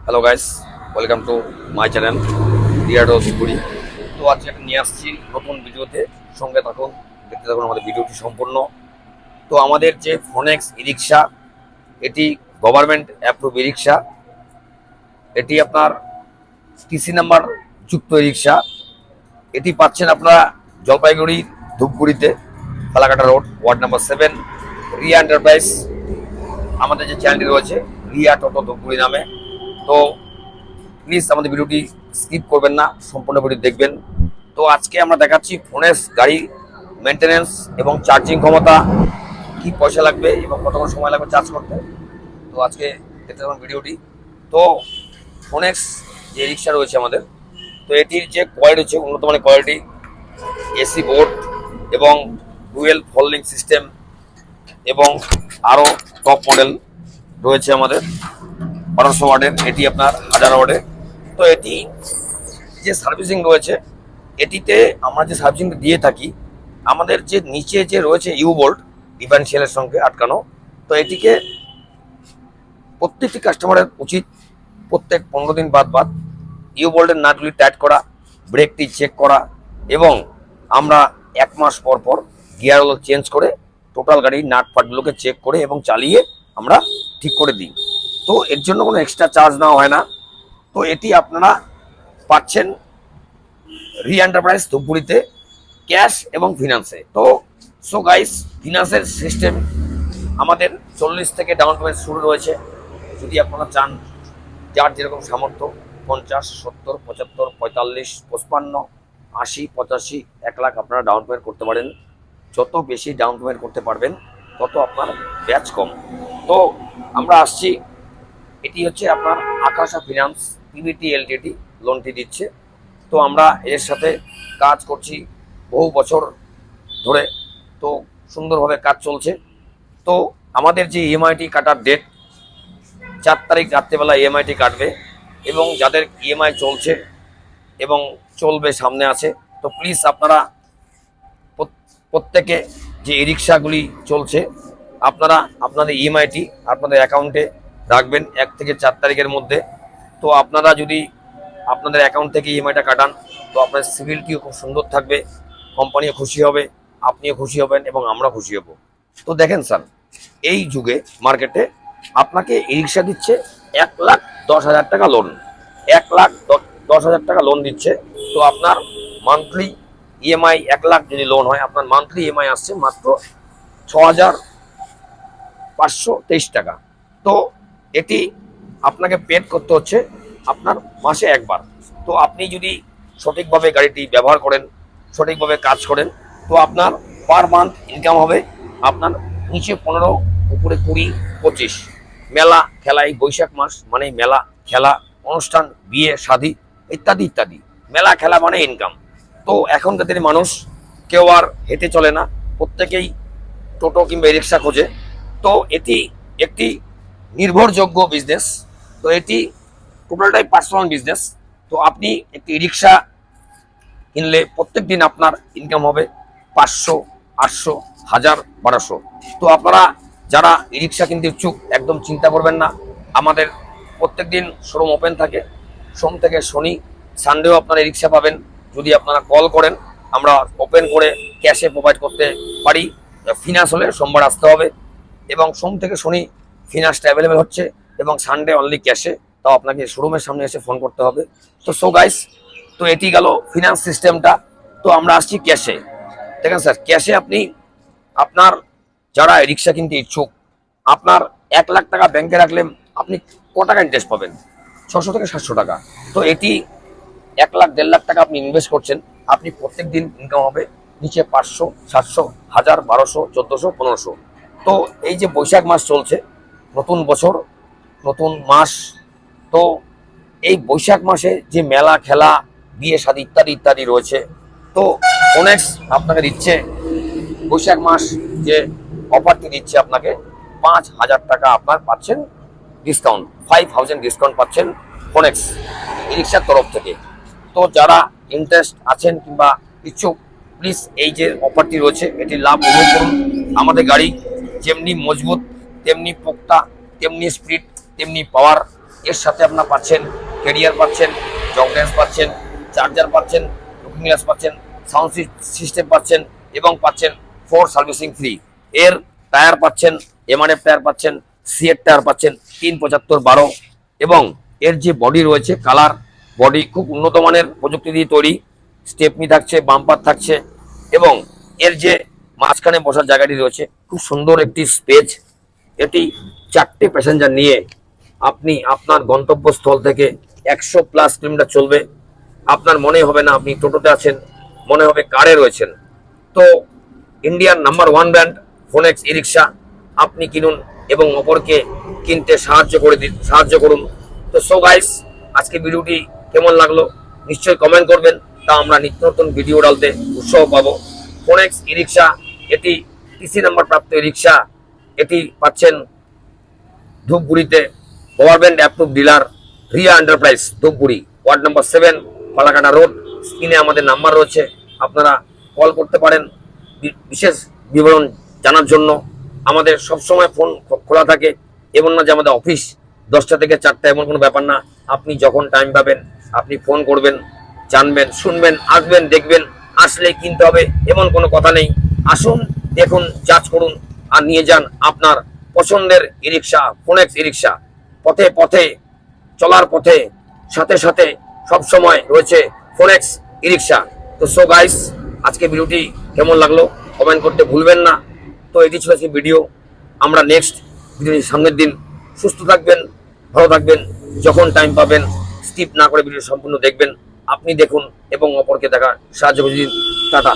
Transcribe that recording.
Hello guys, welcome to my channel রিয়াডো ধুপগুড়ি। তো আজকে একটা নিয়ে আসছি নতুন ভিডিওতে, সঙ্গে থাকুন, দেখতে থাকুন আমাদের ভিডিওটি সম্পূর্ণ। তো আমাদের যে ফোনেক্স ই রিক্সা, এটি গভর্নমেন্ট অ্যাপ্রুভ ই রিক্সা। এটি আপনার টিসি নাম্বার যুক্ত ই রিক্সা। এটি পাচ্ছেন আপনারা জলপাইগুড়ি ধূপগুড়িতে, Falakata road, ward number 7, Riya enterprise. আমাদের যে চ্যানেলটি রয়েছে রিয়া টোটো ধূপগুড়ি নামে। তো প্লিজ আমাদের ভিডিওটি স্কিপ করবেন না, সম্পূর্ণ ভিডিও দেখবেন। তো আজকে আমরা দেখাচ্ছি ফোনের গাড়ি মেনটেনেন্স এবং চার্জিং ক্ষমতা, কি পয়সা লাগবে এবং কতক্ষণ সময় লাগবে চার্জ করতে। তো আজকে দেখতে থাকুন ভিডিওটি। তো ফোনেক্স যে রিক্সা রয়েছে আমাদের, তো এটির যে কোয়ালিটি হচ্ছে উন্নত মানের কোয়ালিটি, এসি বোর্ড এবং ডুয়েল ফোল্ডিং সিস্টেম এবং আরও টপ মডেল রয়েছে আমাদের 1200 ওয়াটের, এটি আপনার 1000 ওয়াটের। তো এটি যে সার্ভিসিং রয়েছে, এটিতে আমরা যে সার্ভিসিং দিয়ে থাকি, আমাদের যে নিচে যে রয়েছে ইউ বোল্ট ডিফারেন্সিয়ালের সঙ্গে আটকানো, তো এটিকে প্রত্যেকটি কাস্টমারের উচিত প্রত্যেক 15 দিন বাদ ইউ বোল্টের নাটগুলি টাইট করা, ব্রেকটি চেক করা, এবং আমরা 1 মাস পর পর গিয়ার অয়েল চেঞ্জ করে টোটাল গাড়ির নাট ফাটগুলোকে চেক করে এবং চালিয়ে আমরা ঠিক করে দিই। তো এর জন্য কোনো এক্সট্রা চার্জ নেওয়া হয় না। তো এটি আপনারা পাচ্ছেন রি এন্টারপ্রাইজ ধূপগুড়িতে, ক্যাশ এবং ফিনান্সে। তো সো গাইস, ফিনান্সের সিস্টেম আমাদের 40 থেকে ডাউন পেমেন্ট শুরু রয়েছে। যদি আপনারা চান, যার যেরকম সামর্থ্য, 50, 70, 75, 45, 55, 80, 85, 1 লাখ আপনারা ডাউন পেমেন্ট করতে পারেন। যত বেশি ডাউন পেমেন্ট করতে পারবেন তত আপনার ব্যাচ কম। তো আমরা আসছি, এটি হচ্ছে আপনার আকাশা ফিনান্স পিভিটি এলটিডি লোনটি দিচ্ছে। তো আমরা এর সাথে কাজ করছি বহু বছর ধরে, তো সুন্দরভাবে কাজ চলছে। তো আমাদের যে ইএমআইটি কাটার ডেট, 4 তারিখ রাত্রেবেলা ইএমআইটি কাটবে, এবং যাদের ইএমআই চলছে এবং চলবে সামনে আছে, তো প্লিজ আপনারা প্রত্যেকে যে ই রিক্সাগুলি চলছে, আপনারা আপনাদের ইএমআইটি আপনাদের অ্যাকাউন্টে রাখবেন 1 থেকে 4 তারিখের মধ্যে। তো আপনারা যদি আপনাদের অ্যাকাউন্ট থেকে ইএমআইটা কাটান, তো আপনার সিভিলটিও খুব সুন্দর থাকবে, কোম্পানিও খুশি হবে, আপনিও খুশি হবেন এবং আমরা খুশি হব। তো দেখেন স্যার, এই যুগে মার্কেটে আপনাকে ই রিক্সা দিচ্ছে 1,10,000 টাকা লোন, 1,10,000 টাকা লোন দিচ্ছে। তো আপনার মান্থলি ইএমআই 1 লাখ যদি লোন হয়, আপনার মান্থলি ইএমআই আসছে মাত্র 6,523 টাকা। তো এটি আপনাকে পেড করতে হচ্ছে আপনার মাসে একবার। তো আপনি যদি সঠিকভাবে গাড়িটি ব্যবহার করেন, সঠিকভাবে কাজ করেন, তো আপনার পার মান্থ ইনকাম হবে আপনার নিচে 15, উপরে 20, 25। মেলা খেলা, এই বৈশাখ মাস মানে মেলা খেলা, অনুষ্ঠান, বিয়ে শাদী ইত্যাদি ইত্যাদি, মেলা খেলা মানে ইনকাম। তো এখনকার দিনে মানুষ কেউ আর হেঁটে চলে না, প্রত্যেকেই টোটো কিংবা রিক্সা খোঁজে। তো এটি একটি নির্ভরযোগ্য বিজনেস। তো এটি টোটালটাই পার্সোনাল বিজনেস। তো আপনি একটি রিক্সা কিনলে প্রত্যেক দিন আপনার ইনকাম হবে 500, 800, 1000, 1200। তো আপনারা যারা ই রিক্সা কিনতে ইচ্ছুক, একদম চিন্তা করবেন না। আমাদের প্রত্যেক দিন শোরুম ওপেন থাকে, সোম থেকে শনি, সানডেও আপনারা ই রিক্সা পাবেন। যদি আপনারা কল করেন, আমরা ওপেন করে ক্যাশে প্রোভাইড করতে পারি। ফিনান্স হলে সোমবার আসতে হবে, এবং সোম থেকে শনি ফিনান্সটা অ্যাভেলেবেল হচ্ছে, এবং সানডে অনলি ক্যাশে। তাও আপনাকে শোরুমের সামনে এসে ফোন করতে হবে। তো সো গাইস, তো এটি গেল ফিনান্স সিস্টেমটা। তো আমরা আসছি ক্যাশে। দেখেন স্যার, ক্যাশে আপনি আপনার যারা রিক্সা কিনতে ইচ্ছুক, আপনার 1 লাখ টাকা ব্যাংকে রাখলে আপনি ক টাকা ইন্টারেস্ট পাবেন? 600 থেকে 700 টাকা। তো এটি 1 লাখ, 1.5 লাখ টাকা আপনি ইনভেস্ট করছেন, আপনি প্রত্যেক দিন ইনকাম হবে নিচে 500, 700, 1000, 1200, 1400, 1500। তো এই যে বৈশাখ মাস চলছে, নতুন বছর, নতুন মাস, তো এই বৈশাখ মাসে যে মেলা খেলা, বিয়ে শাদী ইত্যাদি ইত্যাদি রয়েছে, তো ফোনেক্স আপনাকে দিচ্ছে বৈশাখ মাস যে অফারটি দিচ্ছে, আপনাকে 5,000 টাকা আপনার পাচ্ছেন ডিসকাউন্ট, 5,000 ডিসকাউন্ট পাচ্ছেন ফোনেক্স ই রিক্সার তরফ থেকে। তো যারা ইন্টারেস্ট আছেন কিংবা ইচ্ছুক, প্লিজ এই যে অফারটি রয়েছে এটির লাভ উপভোগ করুন। আমাদের গাড়ি যেমনি মজবুত, তেমনি পোক্তা, তেমনি স্পিড, তেমনি পাওয়ার এর সাথে আপনার পাচ্ছেন ক্যারিয়ার পাচ্ছেন, জগলেন্স পাচ্ছেন, চার্জার পাচ্ছেন, লুকিং গ্লাস পাচ্ছেন, সাউন্ড সিস্টেম পাচ্ছেন এবং পাচ্ছেন 4 সার্ভিসিং ফ্রি। এর টায়ার পাচ্ছেন এমআরএফ টায়ার পাচ্ছেন, সিএর টায়ার পাচ্ছেন 375/12 এবং এর যে বডি রয়েছে কালার বডি খুব উন্নত মানের প্রযুক্তি দিয়ে তৈরি। স্টেপনি থাকছে, বাম্পার থাকছে এবং এর যে মাঝখানে বসার জায়গাটি রয়েছে খুব সুন্দর একটি স্পেস। এটি 4টে প্যাসেঞ্জার নিয়ে আপনি আপনার গন্তব্যস্থল থেকে 100+ কিলোমিটার চলবে। আপনার মনে হবে না আপনি টোটোতে আছেন, মনে হবে কারে রয়েছেন। তো ইন্ডিয়ার নাম্বার 1 ব্র্যান্ড ফোনেক্স ই রিক্সা আপনি কিনুন এবং অপরকে কিনতে সাহায্য করুন। তো সো গাইস, আজকে ভিডিওটি কেমন লাগলো নিশ্চয়ই কমেন্ট করবেন, তা আমরা নিত্য নতুন ভিডিও ডালতে উৎসাহ পাবো। ফোনেক্স ই রিক্সা এটি টিসি নাম্বার প্রাপ্ত ই রিক্সা। এটি পাচ্ছেন ধূপগুড়িতে government approve dealer Riya enterprise Dhupguri, ward number 7, Falakata road. স্ক্রিনে আমাদের নাম্বার রয়েছে, আপনারা কল করতে পারেন বিশেষ বিবরণ জানার জন্য। আমাদের সবসময় ফোন খোলা থাকে, এমন না যে আমাদের অফিস 10টা থেকে 4টা, এমন কোনো ব্যাপার না। আপনি যখন টাইম পাবেন আপনি ফোন করবেন, জানবেন, শুনবেন, আসবেন, দেখবেন। আসলে কিনতে হবে এমন কোনো কথা নেই। আসুন, দেখুন, যাচ করুন আর নিয়ে যান আপনার পছন্দের ই রিক্সা, ফোনেক্স ই রিক্সা। পথে পথে চলার পথে সাথে সাথে সব সময় রয়েছে ফোনেক্স ই রিক্সা। তো সো গাইস, আজকে ভিডিওটি কেমন লাগলো কমেন্ট করতে ভুলবেন না। তো এটি ছিল সেই ভিডিও। আমরা নেক্সট ভিডিও সামনের দিন। সুস্থ থাকবেন, ভালো থাকবেন, যখন টাইম পাবেন স্কিপ না করে ভিডিও সম্পূর্ণ দেখবেন। আপনি দেখুন এবং অপরকে দেখার সাহায্য করে দিন। টাটা।